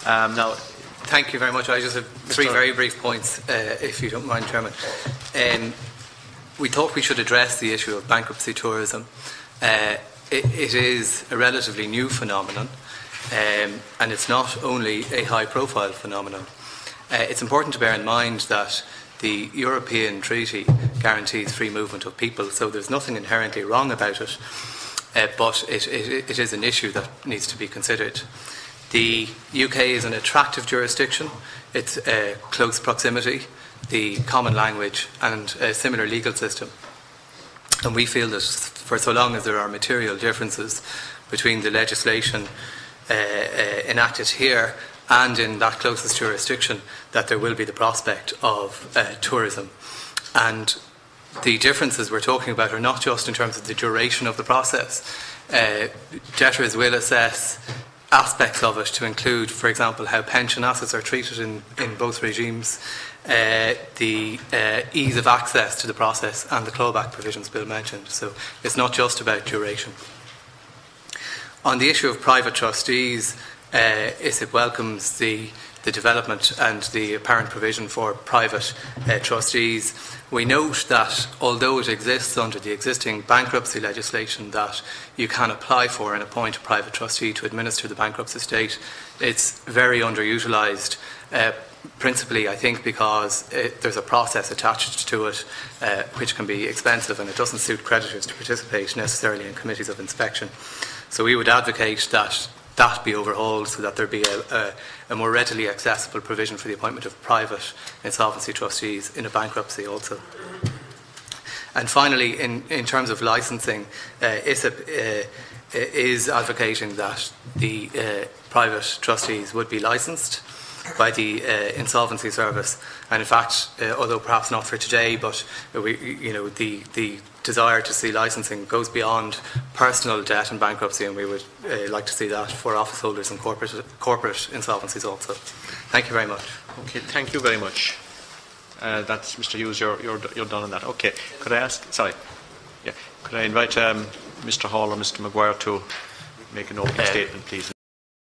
Now, thank you very much. I just have three very brief points, if you don't mind, Chairman. We thought we should address the issue of bankruptcy tourism. It is a relatively new phenomenon, and it's not only a high-profile phenomenon. It's important to bear in mind that the European Treaty guarantees free movement of people, so there's nothing inherently wrong about it, but it is an issue that needs to be considered. The UK is an attractive jurisdiction. It's close proximity, the common language, and a similar legal system. And we feel that for so long as there are material differences between the legislation enacted here and in that closest jurisdiction, that there will be the prospect of tourism. And the differences we're talking about are not just in terms of the duration of the process. Debtors will assess aspects of it to include, for example, how pension assets are treated in both regimes, the ease of access to the process, and the clawback provisions Bill mentioned. So it's not just about duration. On the issue of private trustees, ISIP welcomes the development and the apparent provision for private trustees. We note that although it exists under the existing bankruptcy legislation that you can apply for and appoint a private trustee to administer the bankruptcy estate, it's very underutilised, principally I think because there's a process attached to it which can be expensive, and it doesn't suit creditors to participate necessarily in committees of inspection. So we would advocate that be overhauled so that there be a more readily accessible provision for the appointment of private insolvency trustees in a bankruptcy also. And finally, in terms of licensing, ISIP is advocating that the private trustees would be licensed by the Insolvency Service. And in fact, although perhaps not for today, but the desire to see licensing goes beyond personal debt and bankruptcy, and we would like to see that for office holders and corporate insolvencies also. Thank you very much. Okay, thank you very much. That's Mr. Hughes. You're done on that. Okay. Could I ask? Sorry. Yeah. Could I invite Mr. Hall or Mr. Maguire to make an opening statement, please?